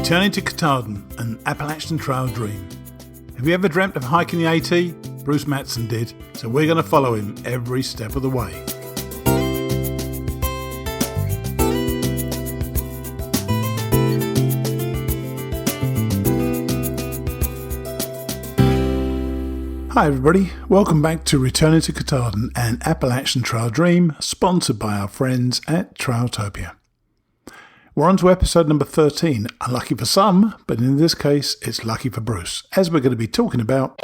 Returning to Katahdin, an Appalachian Trail dream. Have you ever dreamt of hiking the AT? Bruce Matson did, so we're going to follow him every step of the way. Hi everybody, welcome back to Returning to Katahdin, an Appalachian Trail dream, sponsored by our friends at Trailtopia. We're on to episode number 13, unlucky for some, but in this case it's lucky for Bruce, as we're going to be talking about...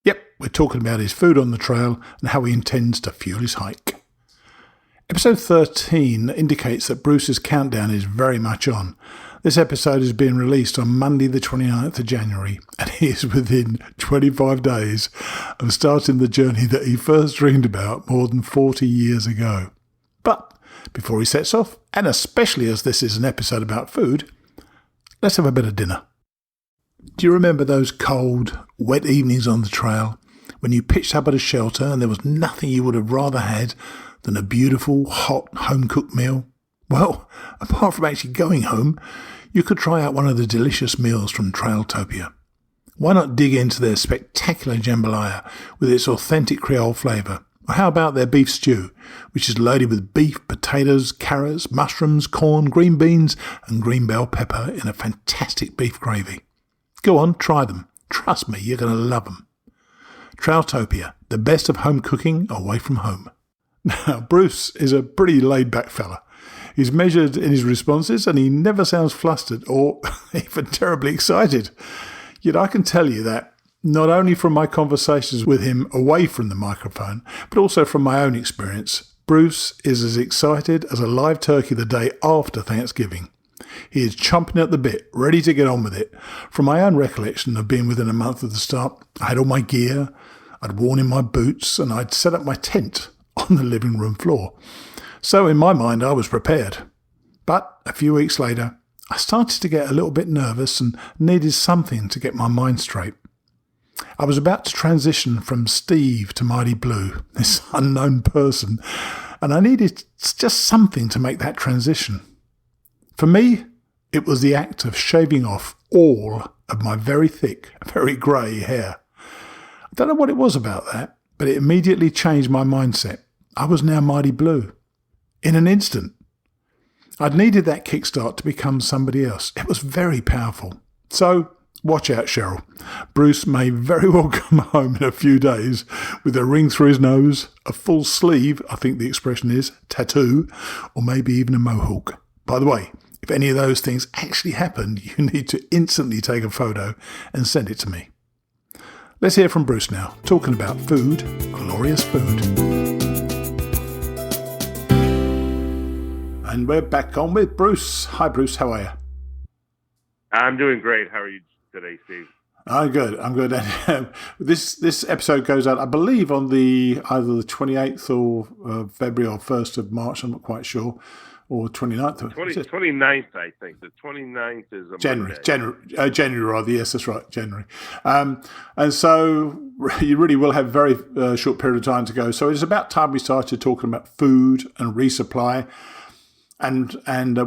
Yep, we're talking about his food on the trail and how he intends to fuel his hike. Episode 13 indicates that Bruce's countdown is very much on. This episode is being released on Monday the 29th of January, and he is within 25 days of starting the journey that he first dreamed about more than 40 years ago. But before he sets off, and especially as this is an episode about food, let's have a bit of dinner. Do you remember those cold, wet evenings on the trail when you pitched up at a shelter and there was nothing you would have rather had than a beautiful, hot, home-cooked meal? Well, apart from actually going home, you could try out one of the delicious meals from Trailtopia. Why not dig into their spectacular jambalaya with its authentic Creole flavour? Or how about their beef stew, which is loaded with beef, potatoes, carrots, mushrooms, corn, green beans and green bell pepper in a fantastic beef gravy. Go on, try them. Trust me, you're going to love them. Trailtopia, the best of home cooking away from home. Now, Bruce is a pretty laid-back fella. He's measured in his responses and he never sounds flustered or even terribly excited. Yet I can tell you that, not only from my conversations with him away from the microphone, but also from my own experience, Bruce is as excited as a live turkey the day after Thanksgiving. He is chomping at the bit, ready to get on with it. From my own recollection of being within a month of the start, I had all my gear, I'd worn in my boots, and I'd set up my tent on the living room floor. So in my mind, I was prepared. But a few weeks later, I started to get a little bit nervous and needed something to get my mind straight. I was about to transition from Steve to Mighty Blue, this unknown person, and I needed just something to make that transition. For me, it was the act of shaving off all of my very thick, very grey hair. I don't know what it was about that, but it immediately changed my mindset. I was now Mighty Blue. In an instant. I'd needed that kickstart to become somebody else. It was very powerful. So, watch out, Cheryl. Bruce may very well come home in a few days with a ring through his nose, a full sleeve, I think the expression is, tattoo, or maybe even a mohawk. By the way, if any of those things actually happened, you need to instantly take a photo and send it to me. Let's hear from Bruce now, talking about food, glorious food. And we're back on with Bruce. Hi, Bruce. How are you? I'm doing great. How are you today, Steve? I'm good. This episode goes out, I believe, on either the 28th or February or 1st of March. I'm not quite sure. Or 29th. 29th, I think. The 29th is a January rather. Yes, that's right. January. And so you really will have a very short period of time to go. So it's about time we started talking about food and resupply and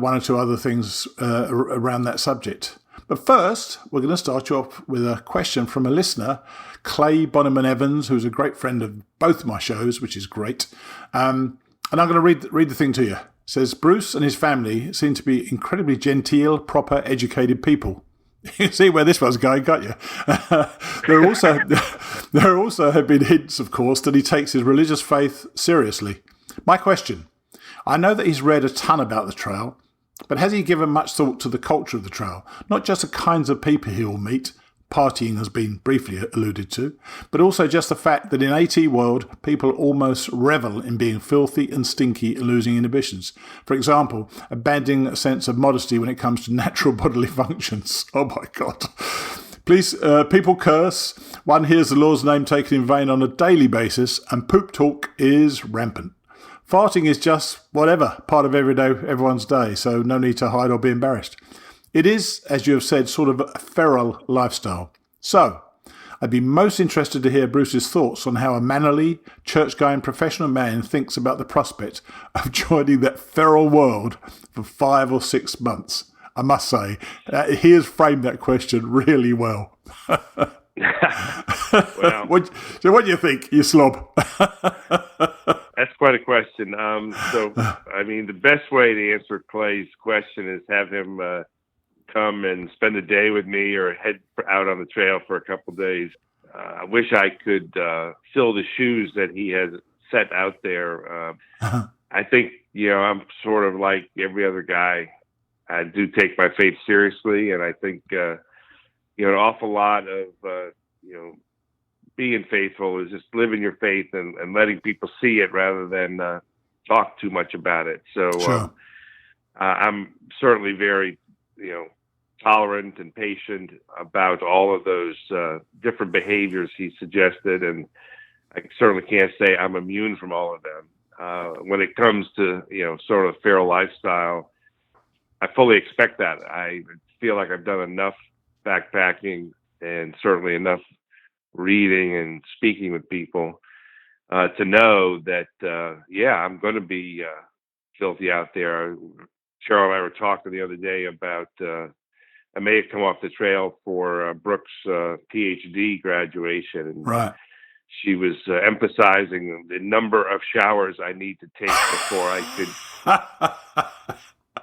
one or two other things around that subject. But first, we're going to start you off with a question from a listener, Clay Bonneman-Evans, who's a great friend of both my shows, which is great. And I'm going to read the thing to you. It says, Bruce and his family seem to be incredibly genteel, proper, educated people. You can see where this one's going, can't you? There also have been hints, of course, that he takes his religious faith seriously. My question, I know that he's read a ton about the trail, but has he given much thought to the culture of the trail? Not just the kinds of people he will meet, partying has been briefly alluded to, but also just the fact that in AT world, people almost revel in being filthy and stinky and losing inhibitions. For example, abandoning a sense of modesty when it comes to natural bodily functions. Oh my God. Please, people curse, one hears the Lord's name taken in vain on a daily basis, and poop talk is rampant. Farting is just whatever, part of everyone's day, so no need to hide or be embarrassed. It is, as you have said, sort of a feral lifestyle. So, I'd be most interested to hear Bruce's thoughts on how a mannerly, church-going professional man thinks about the prospect of joining that feral world for 5 or 6 months. I must say, he has framed that question really well. Well, so what do you think, you slob? that's quite a question. The best way to answer Clay's question is have him come and spend a day with me or head out on the trail for a couple of days. I wish I could fill the shoes that he has set out there. I think, I'm sort of like every other guy. I do take my faith seriously, and I think, an awful lot of, being faithful is just living your faith and letting people see it rather than talk too much about it. So sure. I'm certainly very, tolerant and patient about all of those different behaviors he suggested, and I certainly can't say I'm immune from all of them. When it comes to, sort of feral lifestyle, I fully expect that. I feel like I've done enough backpacking and certainly enough reading and speaking with people to know that, I'm going to be filthy out there. Cheryl and I were talking the other day about I may have come off the trail for Brooke's PhD graduation. And right. She was emphasizing the number of showers I need to take before I could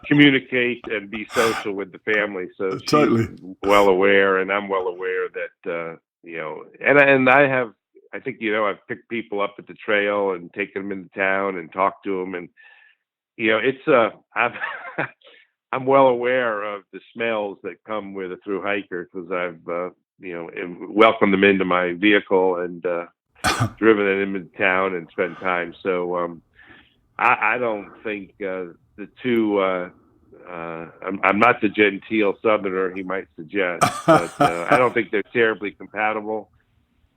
communicate and be social with the family. So totally. She's well aware, and I'm well aware that, and I think, I've picked people up at the trail and taken them into town and talked to them. And, I'm well aware of the smells that come with a thru hiker because I've, welcomed them into my vehicle and driven them into town and spent time. So I don't think the two, I'm not the genteel Southerner he might suggest, but I don't think they're terribly compatible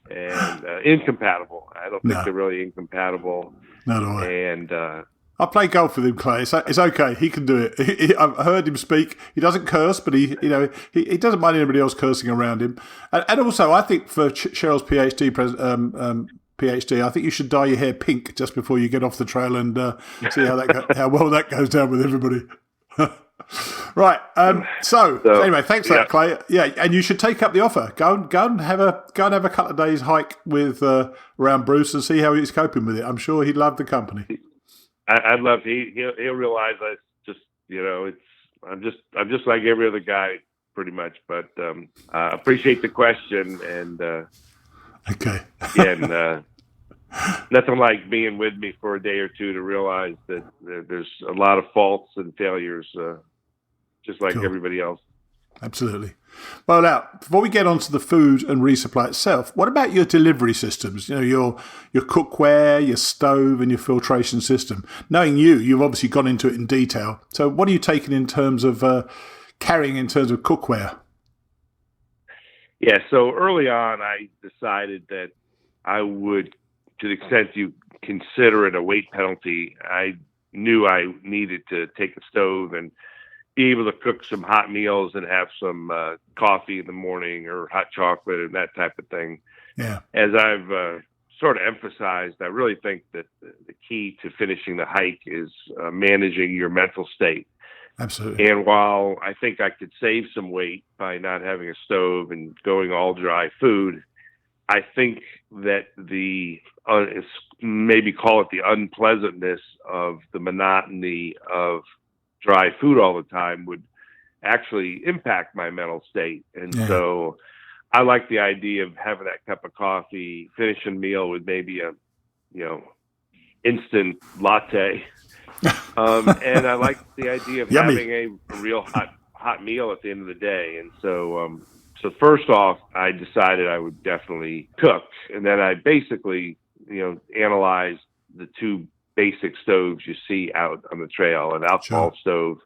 and incompatible. I don't think they're really incompatible. No, do I. And I play golf with him, Clay. It's okay. He can do it. I've heard him speak. He doesn't curse, but he doesn't mind anybody else cursing around him. And also, I think for Cheryl's PhD, I think you should dye your hair pink just before you get off the trail and see how well that goes down with everybody. Right. So anyway, thanks for that, Clay. Yeah, and you should take up the offer. Go and have a couple of days hike with around Bruce and see how he's coping with it. I'm sure he'd love the company. I'd love to. He'll realize I just, I'm just like every other guy pretty much, but I appreciate the question. And okay. Again, nothing like being with me for a day or two to realize that there's a lot of faults and failures, just like everybody else. Absolutely. Well, now, before we get on to the food and resupply itself, what about your delivery systems? Your cookware, your stove, and your filtration system. Knowing you've obviously gone into it in detail. So what are you taking in terms of carrying in terms of cookware? Yeah, so early on, I decided that I would, to the extent you consider it a weight penalty, I knew I needed to take a stove and be able to cook some hot meals and have some coffee in the morning or hot chocolate and that type of thing. Yeah. As I've sort of emphasized, I really think that the key to finishing the hike is managing your mental state. Absolutely. And while I think I could save some weight by not having a stove and going all dry food, I think that maybe call it the unpleasantness of the monotony of dry food all the time would actually impact my mental state. And so I like the idea of having that cup of coffee, finishing a meal with maybe a, instant latte. And I like the idea of having a real hot meal at the end of the day. And so, so first off, I decided I would definitely cook. And then I basically, analyzed the two basic stoves you see out on the trail, an alcohol stove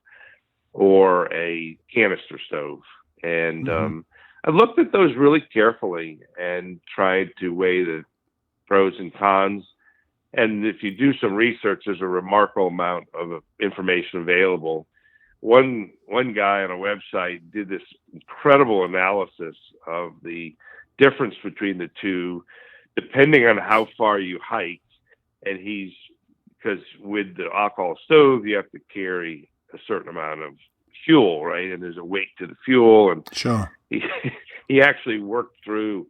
or a canister stove. And I looked at those really carefully and tried to weigh the pros and cons. And if you do some research, there's a remarkable amount of information available. One guy on a website did this incredible analysis of the difference between the two, depending on how far you hike. And because with the alcohol stove, you have to carry a certain amount of fuel, right? And there's a weight to the fuel. And sure, he actually worked through,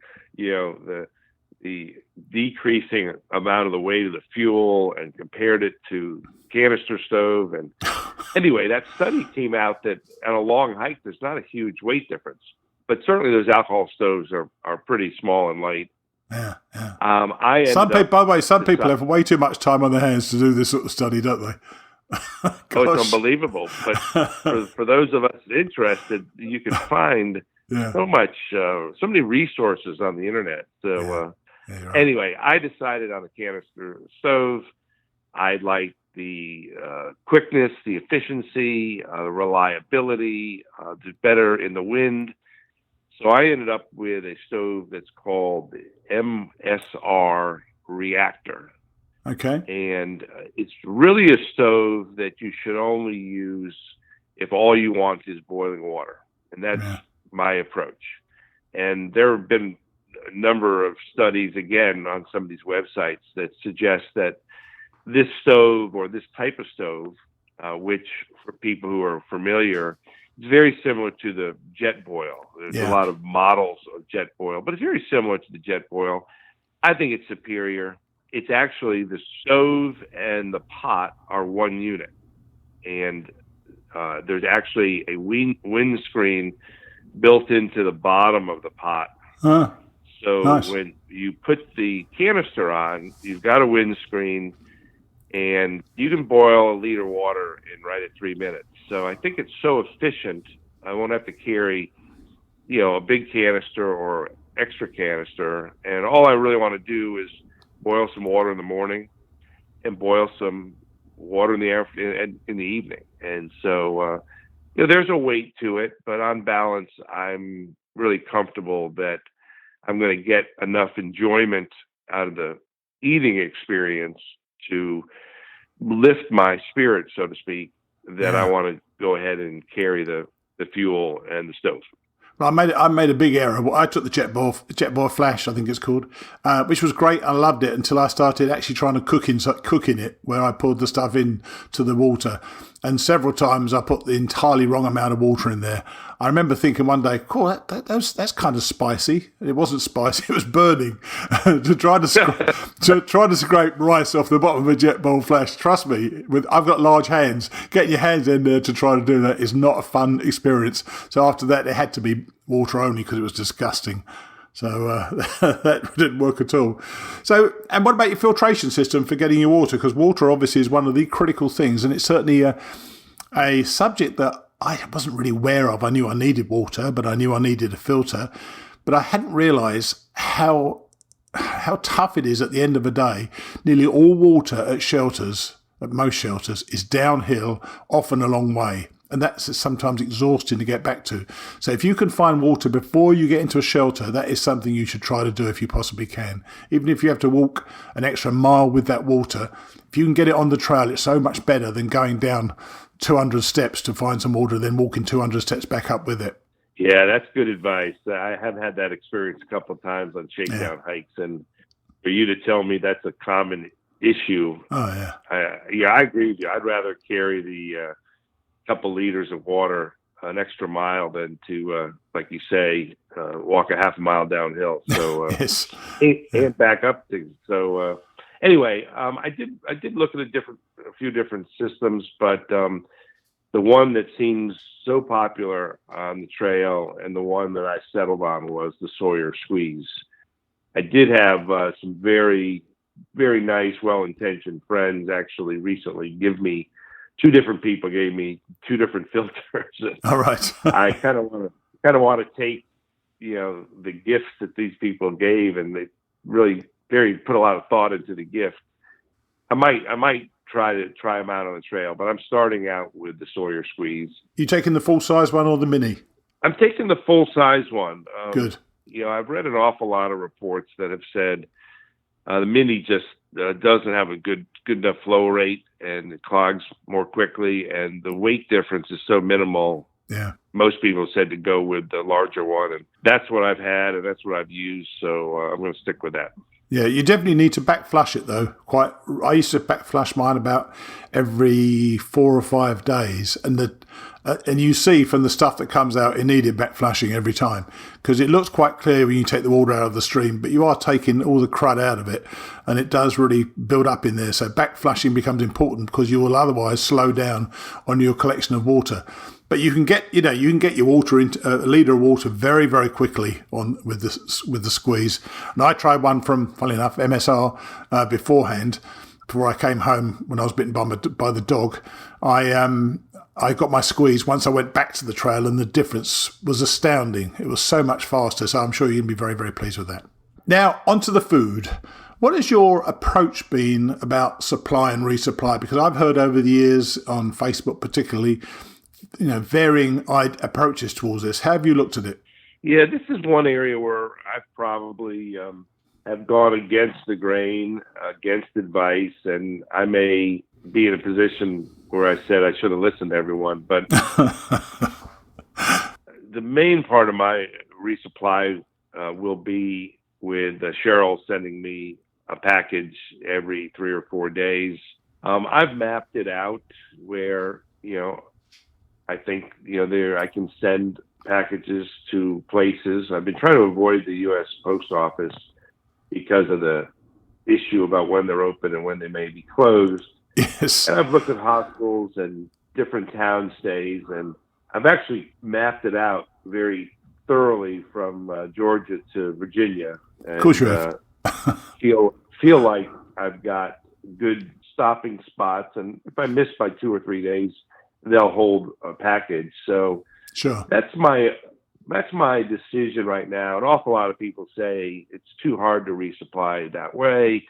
the decreasing amount of the weight of the fuel and compared it to canister stove. And anyway, that study came out that on a long hike, there's not a huge weight difference, but certainly those alcohol stoves are pretty small and light. Yeah, yeah. By the way, some people have way too much time on their hands to do this sort of study, don't they? Oh, it's unbelievable. But for those of us interested, you can find so many resources on the internet. So right. Anyway, I decided on a canister stove. I liked the quickness, the efficiency, the reliability, did better in the wind. So I ended up with a stove that's called the MSR Reactor. Okay. And it's really a stove that you should only use if all you want is boiling water. And that's my approach. And there have been a number of studies, again, on some of these websites that suggest that this stove or this type of stove, which for people who are familiar, it's very similar to the jet boil. There's a lot of models of jet boil, but it's very similar to the jet boil. I think it's superior. It's actually the stove and the pot are one unit. And there's actually a windscreen built into the bottom of the pot. So nice. When you put the canister on, you've got a windscreen, and you can boil a liter of water in right at 3 minutes. So I think it's so efficient, I won't have to carry, a big canister or extra canister. And all I really want to do is boil some water in the morning and boil some water in the evening. And so, there's a weight to it, but on balance, I'm really comfortable that I'm going to get enough enjoyment out of the eating experience to lift my spirit, so to speak, that I want to go ahead and carry the fuel and the stove. Well, I made a big error. I took the jet boil flash, I think it's called, which was great. I loved it until I started actually trying to cook in it, where I poured the stuff into the water. And several times I put the entirely wrong amount of water in there. I remember thinking one day, cool, that's kind of spicy. It wasn't spicy, it was burning. to try to scrape rice off the bottom of a jet boil flash, trust me, I've got large hands. Getting your hands in there to try to do that is not a fun experience. So after that, it had to be water only because it was disgusting. So that didn't work at all. So, and what about your filtration system for getting your water? Because water obviously is one of the critical things, and it's certainly a subject that I wasn't really aware of. I knew I needed water, but I knew I needed a filter. But I hadn't realised how tough it is at the end of the day. Nearly all water at most shelters, is downhill, often a long way. And that's sometimes exhausting to get back to. So if you can find water before you get into a shelter, that is something you should try to do if you possibly can. Even if you have to walk an extra mile with that water, if you can get it on the trail, it's so much better than going down 200 steps to find some water, then walking 200 steps back up with it. Yeah, that's good advice. I have had that experience a couple of times on shakedown hikes. And for you to tell me that's a common issue. Oh, yeah. I agree with you. I'd rather carry the couple liters of water an extra mile than to, like you say, walk a half a mile downhill. So yes. and back up things. So anyway, I did look at a few different systems, but the one that seems so popular on the trail and the one that I settled on was the Sawyer Squeeze. I did have some very, very nice, well-intentioned friends actually recently two different people gave me two different filters. All right. I kind of want to take, the gifts that these people gave, and they really put a lot of thought into the gift. I might try them out on the trail, but I'm starting out with the Sawyer Squeeze. You taking the full size one or the mini? I'm taking the full size one. Good. I've read an awful lot of reports that have said the mini just doesn't have a good enough flow rate, and it clogs more quickly, and the weight difference is so minimal Yeah. most people said to go with the larger one, and that's what I've had, and that's what I've used. So I'm going to stick with that. Yeah, you definitely need to back flush it though. I used to back flush mine about every 4 or 5 days, and you see from the stuff that comes out, it needed back flushing every time because it looks quite clear when you take the water out of the stream, but you are taking all the crud out of it, and it does really build up in there. So back flushing becomes important because you will otherwise slow down on your collection of water. But you can get your water into a litre of water very, very quickly with the squeeze. And I tried one from, funnily enough, MSR beforehand. Before I came home when I was bitten by the dog, I got my squeeze once I went back to the trail, and the difference was astounding. It was so much faster. So I'm sure you're going to be very, very pleased with that. Now onto the food. What has your approach been about supply and resupply? Because I've heard over the years on Facebook, particularly, varying approaches towards this. How have you looked at it? Yeah, this is one area where I've probably have gone against the grain, against advice, and I may be in a position where I said I should have listened to everyone. But the main part of my resupply will be with Cheryl sending me a package every 3 or 4 days. I've mapped it out where, I think, I can send packages to places. I've been trying to avoid the U.S. Post Office because of the issue about when they're open and when they may be closed. Yes. And I've looked at hospitals and different town stays, and I've actually mapped it out very thoroughly from Georgia to Virginia. And, of course you have. feel like I've got good stopping spots, and if I miss by 2 or 3 days, they'll hold a package. So sure, that's my decision right now. An awful lot of people say it's too hard to resupply that way.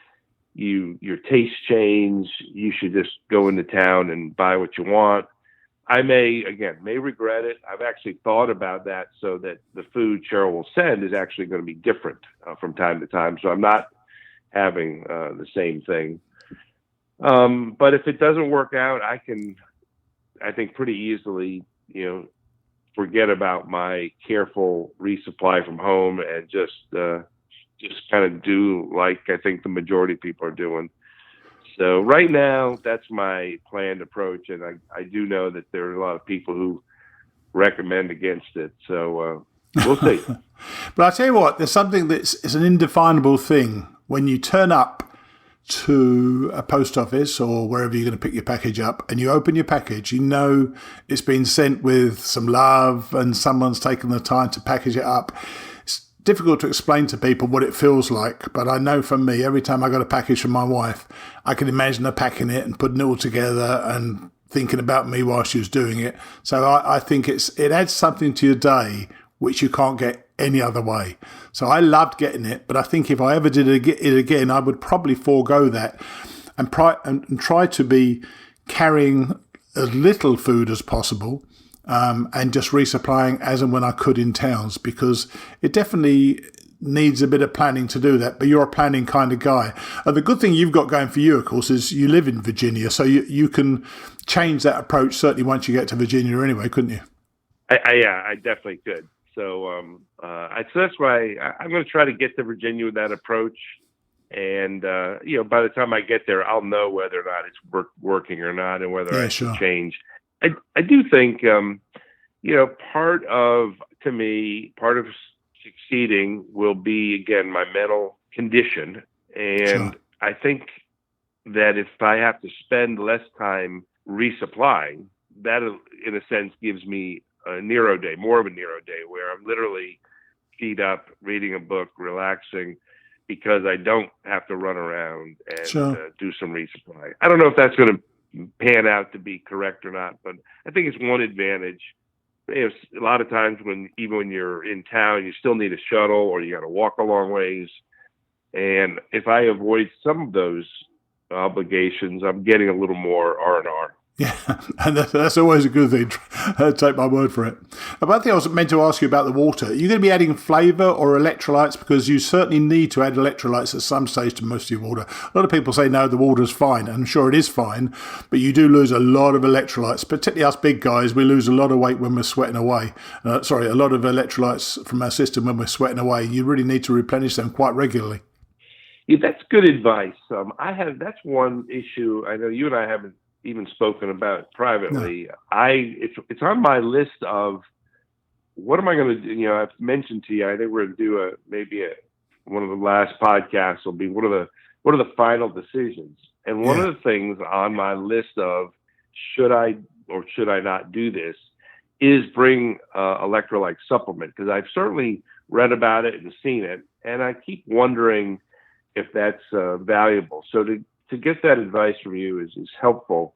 Your tastes change. You should just go into town and buy what you want. I may regret it. I've actually thought about that, so that the food Cheryl will send is actually going to be different from time to time. So I'm not having the same thing. But if it doesn't work out, I think pretty easily, forget about my careful resupply from home and just kind of do like I think the majority of people are doing. So right now, that's my planned approach, and I do know that there are a lot of people who recommend against it. So we'll see. But I tell you what, there's something it's an indefinable thing when you turn up to a post office or wherever you're going to pick your package up, and you open your package, it's been sent with some love and someone's taken the time to package it up. It's difficult to explain to people what it feels like, but I know for me, every time I got a package from my wife, I can imagine her packing it and putting it all together and thinking about me while she was doing it. So I think it adds something to your day which you can't get any other way. So I loved getting it, but I think if I ever did it again, I would probably forego that and try to be carrying as little food as possible, and just resupplying as and when I could in towns, because it definitely needs a bit of planning to do that. But you're a planning kind of guy. And the good thing you've got going for you, of course, is you live in Virginia, so you can change that approach certainly once you get to Virginia anyway, couldn't you? I definitely could. So that's why I'm going to try to get to Virginia with that approach. And, by the time I get there, I'll know whether or not it's working or not, and whether I should change. I do think, part of succeeding will be, again, my mental condition. And I think that if I have to spend less time resupplying, that in a sense gives me more of a Nero day, where I'm literally feet up, reading a book, relaxing, because I don't have to run around and do some resupply. I don't know if that's going to pan out to be correct or not, but I think it's one advantage. A lot of times even when you're in town, you still need a shuttle or you got to walk a long ways. And if I avoid some of those obligations, I'm getting a little more R&R. Yeah, and that's always a good thing. Take my word for it. Another thing I was meant to ask you about the water. Are you going to be adding flavour or electrolytes? Because you certainly need to add electrolytes at some stage to most of your water. A lot of people say, no, the water's fine. I'm sure it is fine, but you do lose a lot of electrolytes, particularly us big guys. We lose a lot of weight when we're sweating away. A lot of electrolytes from our system when we're sweating away. You really need to replenish them quite regularly. Yeah, that's good advice. That's one issue I know you and I haven't even spoken about privately. No. It's on my list of what am I going to do? You know, I've mentioned to you, I think we're going to do one of the last podcasts will be what are the final decisions. And one of the things on my list of should I or should I not do this is bring electrolyte supplement, because I've certainly read about it and seen it, and I keep wondering if that's valuable. So to get that advice from you is helpful.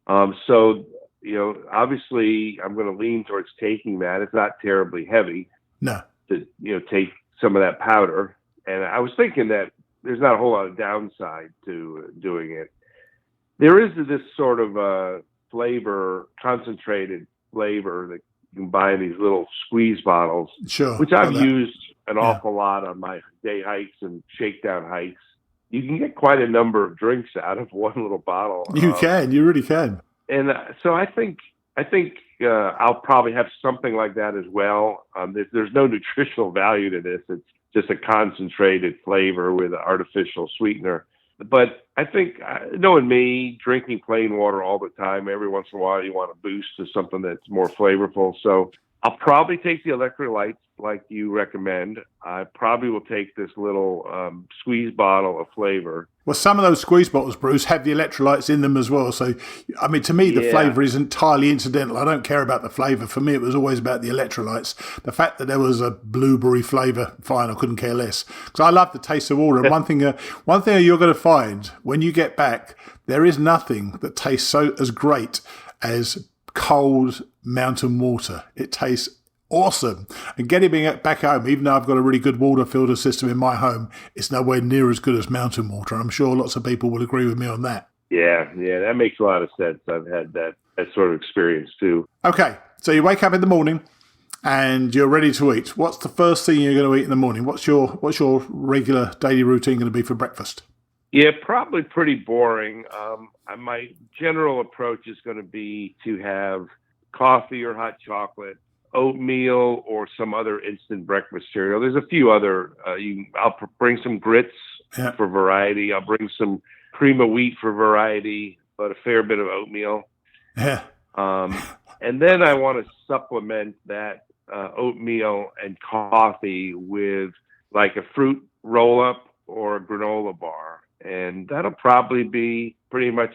So, you know, obviously I'm going to lean towards taking that. It's not terribly heavy. No. To, you know, take some of that powder. And I was thinking that there's not a whole lot of downside to doing it. There is this sort of concentrated flavor that you can buy in these little squeeze bottles, sure, which I've used an awful lot on my day hikes and shakedown hikes. You can get quite a number of drinks out of one little bottle. You really can. And so I think I'll probably have something like that as well. There's no nutritional value to this. It's just a concentrated flavor with an artificial sweetener. But I think, knowing me, drinking plain water all the time, every once in a while you want to boost to something that's more flavorful. So I'll probably take the electrolytes like you recommend. I probably will take this little squeeze bottle of flavor. Well, some of those squeeze bottles, Bruce, have the electrolytes in them as well. So, I mean, to me, the flavour is entirely incidental. I don't care about the flavour. For me, it was always about the electrolytes. The fact that there was a blueberry flavour, fine, I couldn't care less. Because I love the taste of water. And one thing you're going to find when you get back, there is nothing that tastes so as great as cold mountain water. It tastes awesome. And getting back home, even though I've got a really good water filter system in my home, it's nowhere near as good as mountain water. I'm sure lots of people will agree with me on that. Yeah, that makes a lot of sense. I've had that sort of experience too. Okay, so you wake up in the morning and you're ready to eat. What's the first thing you're going to eat in the morning? What's your regular daily routine going to be for breakfast? Yeah, probably pretty boring. My general approach is going to be to have coffee or hot chocolate, oatmeal, or some other instant breakfast cereal. There's a few other. I'll bring some grits for variety. I'll bring some cream of wheat for variety, but a fair bit of oatmeal. Yeah. And then I want to supplement that oatmeal and coffee with like a fruit roll-up or a granola bar. And that'll probably be pretty much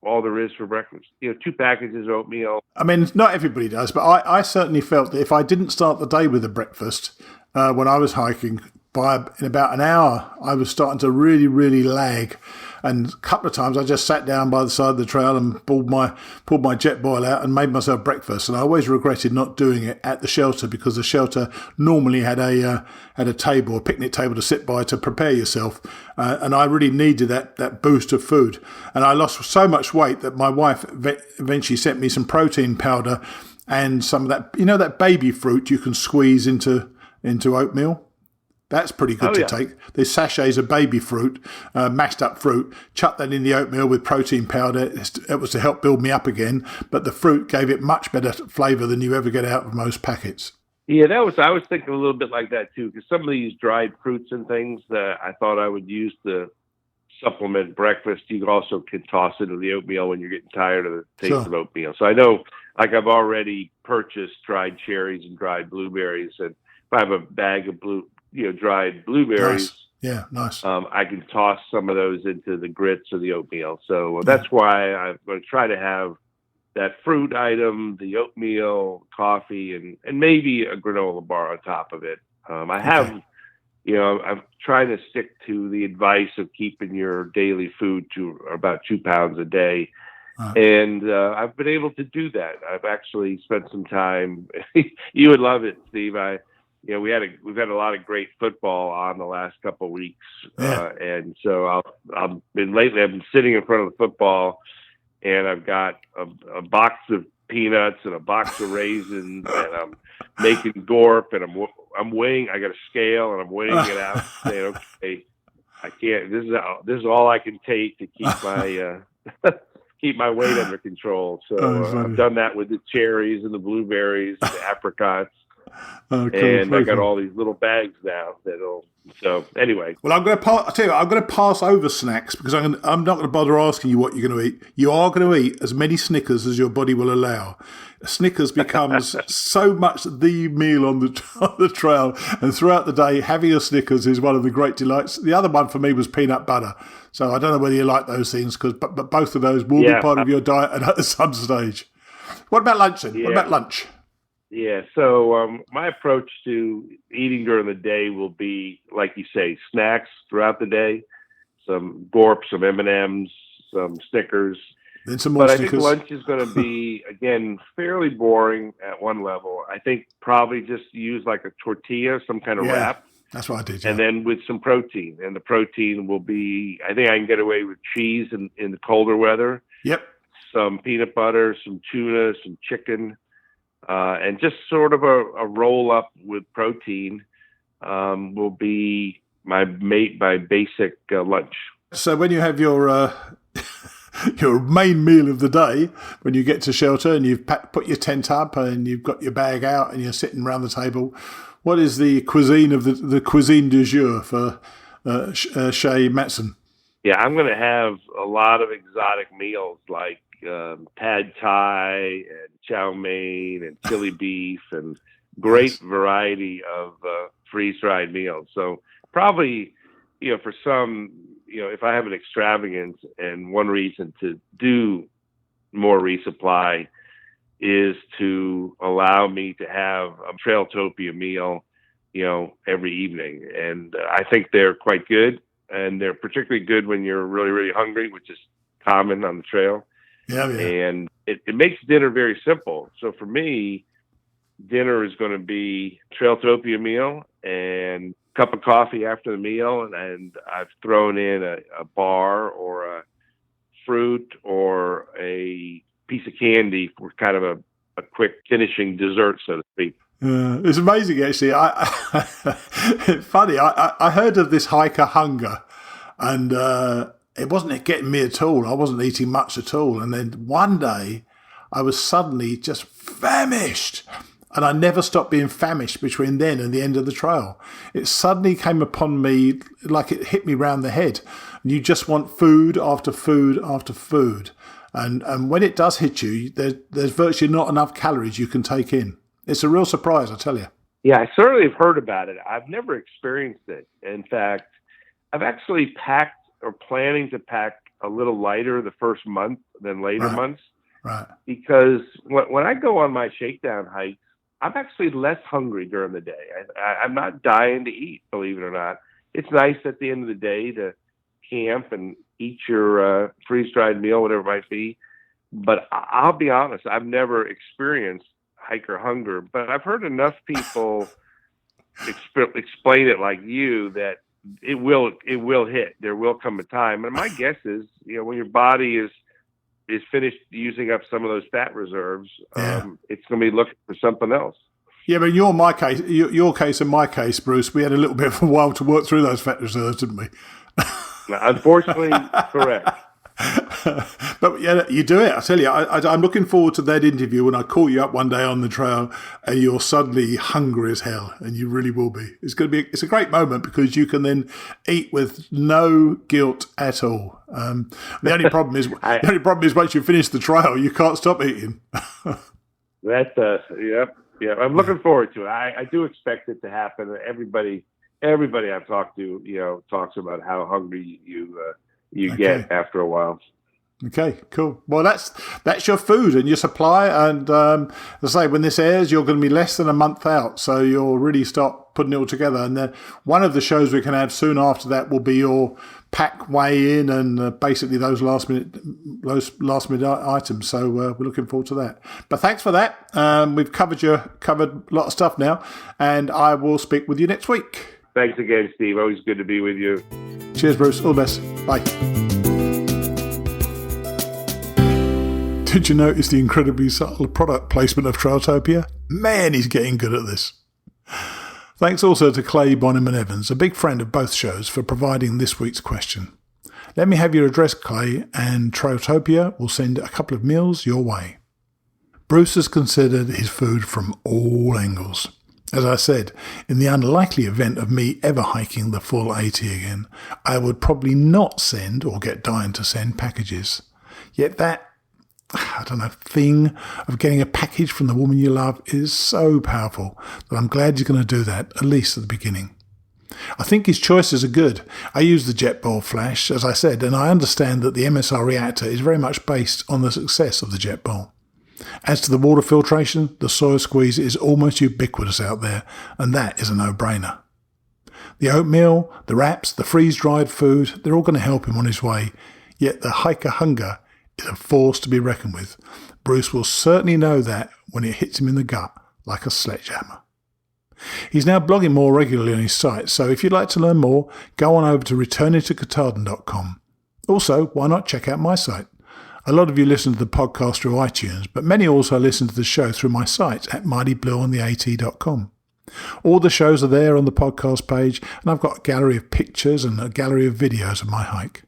all there is for breakfast. 2 packages of oatmeal. I mean, not everybody does, but I certainly felt that if I didn't start the day with a breakfast when I was hiking, in about an hour, I was starting to really, really lag. And a couple of times I just sat down by the side of the trail and pulled my jet boil out and made myself breakfast. And I always regretted not doing it at the shelter, because the shelter normally had a table, a picnic table to sit by to prepare yourself. And I really needed that boost of food. And I lost so much weight that my wife eventually sent me some protein powder and some of that, that baby fruit you can squeeze into oatmeal. That's pretty good to take. There's sachets of baby fruit, mashed up fruit. Chuck that in the oatmeal with protein powder. It was to help build me up again, but the fruit gave it much better flavour than you ever get out of most packets. Yeah, I was thinking a little bit like that too, because some of these dried fruits and things that I thought I would use to supplement breakfast, you also can toss into the oatmeal when you're getting tired of the taste of oatmeal. So I know, like, I've already purchased dried cherries and dried blueberries, and if I have a bag of dried blueberries. Nice. Yeah, nice. I can toss some of those into the grits or the oatmeal. So that's why I'm going to try to have that fruit item, the oatmeal, coffee, and maybe a granola bar on top of it. I'm trying to stick to the advice of keeping your daily food to about 2 pounds a day. And I've been able to do that. I've actually spent some time. You would love it, Steve. We've had a lot of great football on the last couple of weeks, and so I've been sitting in front of the football and I've got a box of peanuts and a box of raisins, and I'm making gorp, and I'm weighing. I got a scale, and I'm weighing it out, saying, okay, I can't. This is all I can take to keep my keep my weight under control. So I've done that with the cherries and the blueberries, and the apricots. Oh, cool. And I got all these little bags now so anyway. Well, I'm going to pass over snacks because I'm not going to bother asking you what you're going to eat. You are going to eat as many Snickers as your body will allow. Snickers becomes so much the meal on the trail, and throughout the day, having a Snickers is one of the great delights. The other one for me was peanut butter. So I don't know whether you like those things, but both of those will be part of your diet at some stage. What about lunch then? Yeah. What about lunch? Yeah, so my approach to eating during the day will be, like you say, snacks throughout the day, some gorp, some M&Ms, some Snickers. Then some more Snickers. I think lunch is going to be, again, fairly boring at one level. I think probably just use like a tortilla, some kind of wrap. That's what I did, And then with some protein. And the protein will be, I think I can get away with cheese in the colder weather. Yep. Some peanut butter, some tuna, some chicken. And just sort of a roll up with protein will be my basic lunch. So when you have your your main meal of the day, when you get to shelter and you've put your tent up and you've got your bag out and you're sitting around the table, what is the cuisine of the cuisine du jour for Shay Matson? Yeah, I'm going to have a lot of exotic meals like pad thai and chow mein and chili beef and great variety of freeze-dried meals. So probably, for some, if I have an extravagance, and one reason to do more resupply is to allow me to have a Trailtopia meal, every evening. And I think they're quite good, and they're particularly good when you're really, really hungry, which is common on the trail. Yeah. And it makes dinner very simple. So for me, dinner is going to be Trailtopia meal and a cup of coffee after the meal. And I've thrown in a bar or a fruit or a piece of candy for kind of a quick finishing dessert, so to speak. It's amazing, actually. Funny, I heard of this hiker hunger, and it wasn't getting me at all. I wasn't eating much at all. And then one day I was suddenly just famished. And I never stopped being famished between then and the end of the trail. It suddenly came upon me like it hit me round the head. And you just want food after food after food. And when it does hit you, there's virtually not enough calories you can take in. It's a real surprise, I tell you. Yeah, I certainly have heard about it. I've never experienced it. In fact, I've actually packed or planning to pack a little lighter the first month than later months. Right. Because when I go on my shakedown hikes, I'm actually less hungry during the day. I'm not dying to eat, believe it or not. It's nice at the end of the day to camp and eat your freeze-dried meal, whatever it might be. But I'll be honest, I've never experienced hiker hunger. But I've heard enough people explain it like you that it will hit. There will come a time. And my guess is, when your body is finished using up some of those fat reserves, it's going to be looking for something else. Yeah, but in your case and my case, Bruce, we had a little bit of a while to work through those fat reserves, didn't we? Unfortunately, correct. But yeah, you do it. I tell you, I'm looking forward to that interview when I call you up one day on the trail and you're suddenly hungry as hell, and you really will be. It's a great moment because you can then eat with no guilt at all. The only problem is once you finish the trail, you can't stop eating. Yeah. I'm looking forward to it. I do expect it to happen. Everybody I've talked to, talks about how hungry you get after a while. Okay, cool. Well, that's your food and your supply. And as I say, when this airs, you're going to be less than a month out, so you'll really start putting it all together. And then one of the shows we can have soon after that will be your pack weigh in and basically those last minute items. So we're looking forward to that. But thanks for that. We've covered a lot of stuff now, and I will speak with you next week. Thanks again, Steve. Always good to be with you. Cheers, Bruce. All the best. Bye. Did you notice the incredibly subtle product placement of Trailtopia? Man, he's getting good at this. Thanks also to Clay, Bonham and Evans, a big friend of both shows, for providing this week's question. Let me have your address, Clay, and Trailtopia will send a couple of meals your way. Bruce has considered his food from all angles. As I said, in the unlikely event of me ever hiking the full 80 again, I would probably not send or get Diane to send packages. Yet that, thing of getting a package from the woman you love is so powerful that I'm glad you're going to do that, at least at the beginning. I think his choices are good. I use the jet ball flash, as I said, and I understand that the MSR Reactor is very much based on the success of the jet ball. As to the water filtration, the Sawyer Squeeze is almost ubiquitous out there, and that is a no-brainer. The oatmeal, the wraps, the freeze-dried food, they're all going to help him on his way, yet the hiker hunger is a force to be reckoned with. Bruce will certainly know that when it hits him in the gut like a sledgehammer. He's now blogging more regularly on his site, so if you'd like to learn more, go on over to returningtokatahdin.com. Also, why not check out my site? A lot of you listen to the podcast through iTunes, but many also listen to the show through my site at mightyblueontheat.com. All the shows are there on the podcast page, and I've got a gallery of pictures and a gallery of videos of my hike.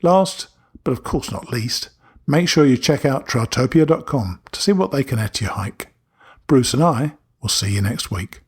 Last, but of course not least, make sure you check out trailtopia.com to see what they can add to your hike. Bruce and I will see you next week.